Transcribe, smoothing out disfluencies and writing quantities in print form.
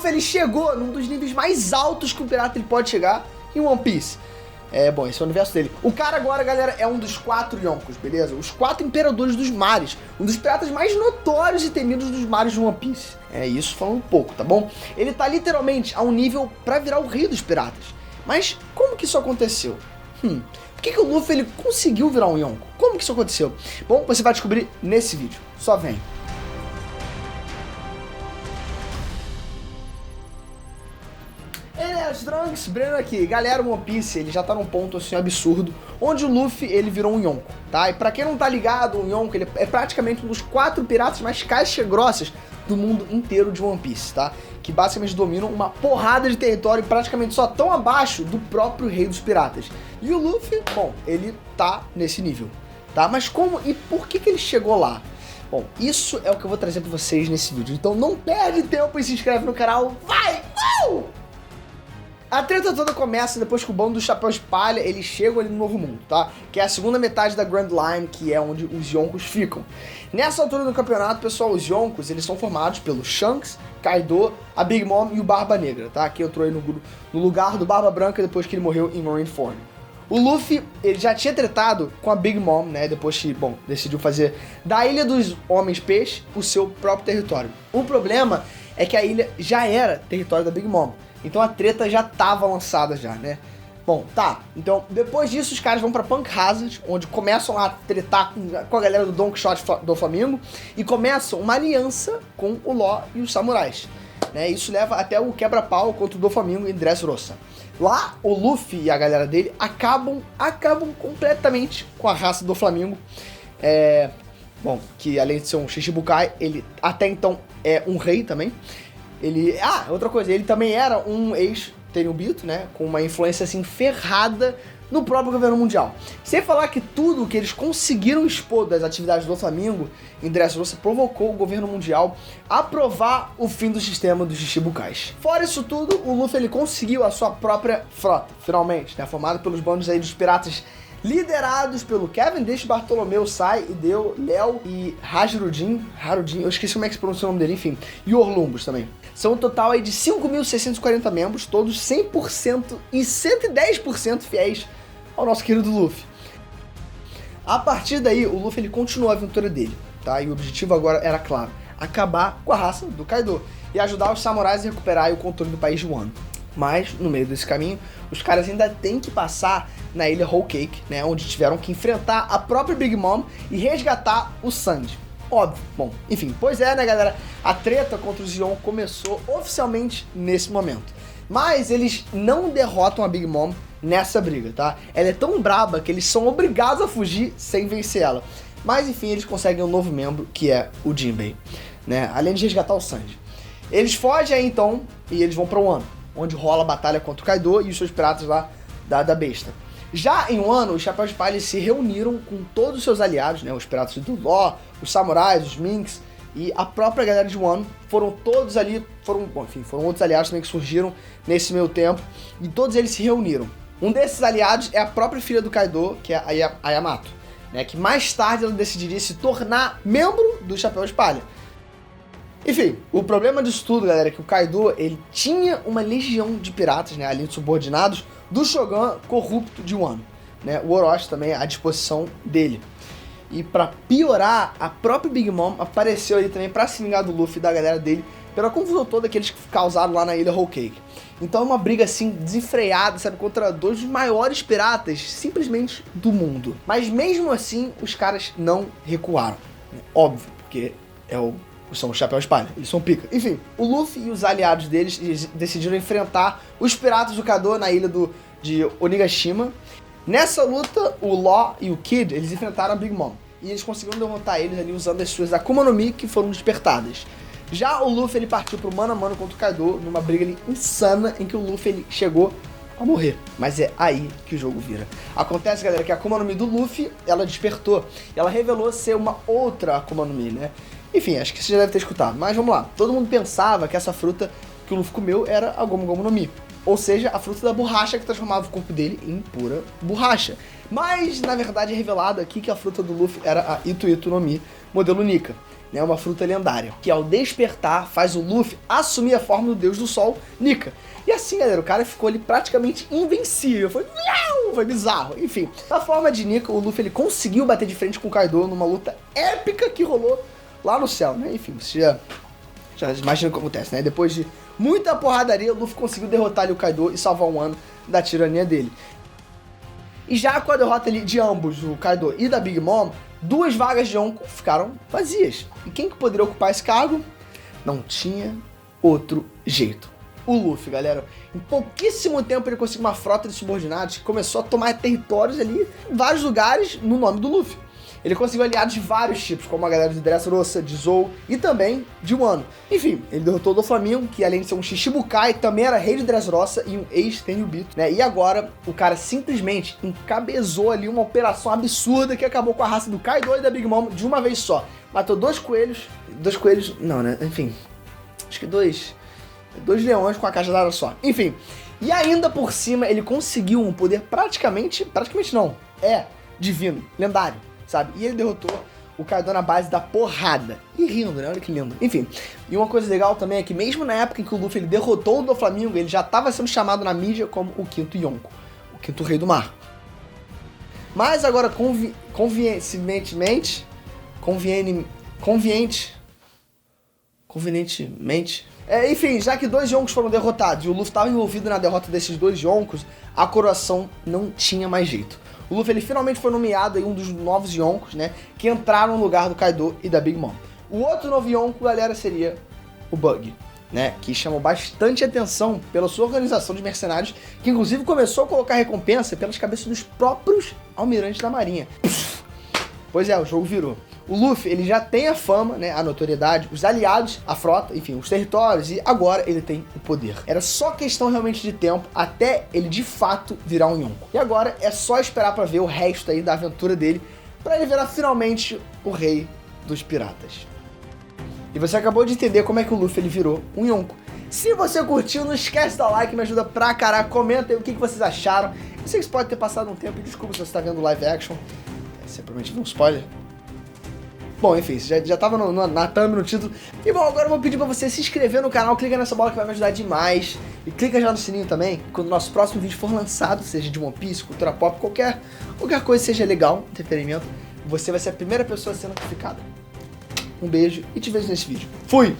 Luffy, ele chegou num dos níveis mais altos que um pirata ele pode chegar em One Piece. Bom, esse é o universo dele. O cara agora, galera, é um dos 4 Yonkos, beleza? Os 4 imperadores dos mares. Um dos piratas mais notórios e temidos dos mares de One Piece. Isso falando um pouco, tá bom? Ele tá literalmente a um nível pra virar o rei dos piratas. Mas como que isso aconteceu? Por que o Luffy ele conseguiu virar um Yonko? Como que isso aconteceu? Bom, você vai descobrir nesse vídeo. Só vem. Trunks, Breno aqui. Galera, o One Piece, ele já tá num ponto assim absurdo, onde o Luffy, ele virou um Yonko, tá? E pra quem não tá ligado, o Yonko, ele é praticamente um dos 4 piratas mais caixa-grossas do mundo inteiro de One Piece, tá? Que basicamente dominam uma porrada de território e praticamente só tão abaixo do próprio rei dos piratas. E o Luffy, bom, ele tá nesse nível, tá? Mas como e por que ele chegou lá? Bom, isso é o que eu vou trazer pra vocês nesse vídeo. Então não perde tempo e se inscreve no canal. Vai! A treta toda começa depois que o bando do Chapéu de Palha, eles chegam ali no Novo Mundo, tá? Que é a segunda metade da Grand Line, que é onde os Yonkos ficam. Nessa altura do campeonato, pessoal, os Yonkos, eles são formados pelo Shanks, Kaido, a Big Mom e o Barba Negra, tá? Que entrou aí no lugar do Barba Branca depois que ele morreu em Marineford. O Luffy, ele já tinha tretado com a Big Mom, né? Depois que, bom, decidiu fazer da Ilha dos Homens-Peixe o seu próprio território. O problema é que a ilha já era território da Big Mom. Então a treta já tava lançada já, né? Bom, tá. Então, depois disso, os caras vão pra Punk Hazard, onde começam a tretar com a galera do Don Quixote do Flamengo e começam uma aliança com o Law e os samurais, né? Isso leva até o quebra-pau contra o Doflamingo em Dressrosa. Lá, o Luffy e a galera dele acabam completamente com a raça do Flamengo. Bom, que além de ser um Shichibukai, ele até então é um rei também. Outra coisa, ele também era um ex-Tenryubito, né? Com uma influência assim ferrada no próprio governo mundial. Sem falar que tudo que eles conseguiram expor das atividades do Flamengo em Dressrosa provocou o governo mundial a aprovar o fim do sistema dos Shichibukais. Fora isso tudo, o Luffy ele conseguiu a sua própria frota, finalmente, né? Formada pelos bandos aí dos piratas liderados pelo Cavendish, Bartolomeu, Sai, Ideo, Léo e Harudin, eu esqueci como é que se pronuncia o nome dele, enfim, e Orlumbus também. São um total aí de 5.640 membros, todos 100% e 110% fiéis ao nosso querido Luffy. A partir daí, o Luffy ele continuou a aventura dele, tá? E o objetivo agora era, claro, acabar com a raça do Kaido e ajudar os samurais a recuperar o controle do país de Wano. Mas, no meio desse caminho, os caras ainda têm que passar na ilha Whole Cake, né? Onde tiveram que enfrentar a própria Big Mom e resgatar o Sandy. Óbvio. Bom, enfim, pois é, né, galera? A treta contra os Yonko começou oficialmente nesse momento. Mas eles não derrotam a Big Mom nessa briga, tá? Ela é tão braba que eles são obrigados a fugir sem vencer ela. Mas, enfim, eles conseguem um novo membro, que é o Jinbei, né? Além de resgatar o Sandy. Eles fogem aí, então, e eles vão pra Wano, onde rola a batalha contra o Kaido e os seus piratas lá da besta. Já em Wano, os Chapéus de Palha se reuniram com todos os seus aliados, né, os piratas do Law, os samurais, os Minks e a própria galera de Wano. Foram todos ali, foram outros aliados também que surgiram nesse meio tempo e todos eles se reuniram. Um desses aliados é a própria filha do Kaido, que é a Yamato, né, que mais tarde ela decidiria se tornar membro do Chapéu de Palha. Enfim, o problema disso tudo, galera, é que o Kaido, ele tinha uma legião de piratas, né, ali subordinados do Shogun corrupto de Wano, né, o Orochi também à disposição dele. E pra piorar, a própria Big Mom apareceu ali também pra se vingar do Luffy e da galera dele pela confusão toda que eles causaram lá na ilha Whole Cake. Então é uma briga assim desenfreada, sabe, contra dois dos maiores piratas simplesmente do mundo. Mas mesmo assim, os caras não recuaram, né? Óbvio, porque são os Chapéus de Palha, eles são pica. Enfim, o Luffy e os aliados deles decidiram enfrentar os piratas do Kaido na ilha de Onigashima. Nessa luta, o Law e o Kid, eles enfrentaram a Big Mom. E eles conseguiram derrotar eles ali usando as suas Akuma no Mi que foram despertadas. Já o Luffy, ele partiu pro mano a mano contra o Kaido, numa briga ali insana, em que o Luffy ele chegou a morrer. Mas é aí que o jogo vira. Acontece, galera, que a Akuma no Mi do Luffy, ela despertou. E ela revelou ser uma outra Akuma no Mi, né? Enfim, acho que você já deve ter escutado. Mas vamos lá. Todo mundo pensava que essa fruta que o Luffy comeu era a Gomu Gomu no Mi. Ou seja, a fruta da borracha que transformava o corpo dele em pura borracha. Mas, na verdade, é revelado aqui que a fruta do Luffy era a Itu Itu no Mi, modelo Nika. né, uma fruta lendária, que ao despertar faz o Luffy assumir a forma do deus do sol, Nika. E assim, galera, o cara ficou ali praticamente invencível, foi bizarro. Enfim, na forma de Nika, o Luffy ele conseguiu bater de frente com o Kaido numa luta épica que rolou lá no céu, né? Enfim, você já imagina o que acontece, né? Depois de muita porradaria, o Luffy conseguiu derrotar ali o Kaido e salvar o Wano da tirania dele. E já com a derrota ali de ambos, o Kaido e da Big Mom, 2 vagas de Yonko ficaram vazias. E quem que poderia ocupar esse cargo? Não tinha outro jeito. O Luffy, galera. Em pouquíssimo tempo ele conseguiu uma frota de subordinados que começou a tomar territórios ali em vários lugares no nome do Luffy. Ele conseguiu aliados de vários tipos, como a galera de Dressrosa, de Zou e também de Wano. Enfim, ele derrotou o Doflamingo, que além de ser um Shichibukai, também era rei de Dressrosa e um ex-Tenryubito, né? E agora, o cara simplesmente encabeçou ali uma operação absurda que acabou com a raça do Kaido e da Big Mom de uma vez só. Matou 2 coelhos, não, né? Enfim, acho que 2 leões com a cajadada só. Enfim, e ainda por cima ele conseguiu um poder praticamente não, divino, lendário. Sabe? E ele derrotou o Kaido na base da porrada. E rindo, né? Olha que lindo. Enfim, e uma coisa legal também é que mesmo na época em que o Luffy ele derrotou o Doflamingo, ele já estava sendo chamado na mídia como o quinto Yonko, o quinto rei do mar. Mas agora, convenientemente, enfim, já que 2 Yonkos foram derrotados e o Luffy estava envolvido na derrota desses 2 Yonkos, a coroação não tinha mais jeito. O Luffy ele finalmente foi nomeado em um dos novos Yonkos, né, que entraram no lugar do Kaido e da Big Mom. O outro novo Yonko, galera, seria o Bug, né, que chamou bastante atenção pela sua organização de mercenários, que inclusive começou a colocar recompensa pelas cabeças dos próprios almirantes da marinha. Pois é, o jogo virou. O Luffy, ele já tem a fama, né, a notoriedade, os aliados, a frota, enfim, os territórios, e agora ele tem o poder. Era só questão realmente de tempo até ele de fato virar um Yonko. E agora é só esperar pra ver o resto aí da aventura dele, pra ele virar finalmente o rei dos piratas. E você acabou de entender como é que o Luffy ele virou um Yonko. Se você curtiu, não esquece de dar like, me ajuda pra caralho, comenta aí o que vocês acharam. Eu sei que você pode ter passado um tempo, e desculpa se você tá vendo live action, você provavelmente viu um spoiler. Bom, enfim, já tava na thumb, no título. E bom, agora eu vou pedir pra você se inscrever no canal, clica nessa bola que vai me ajudar demais. E clica já no sininho também, quando o nosso próximo vídeo for lançado, seja de One Piece, cultura pop, qualquer coisa seja legal, entretenimento, você vai ser a primeira pessoa a ser notificada. Um beijo e te vejo nesse vídeo. Fui!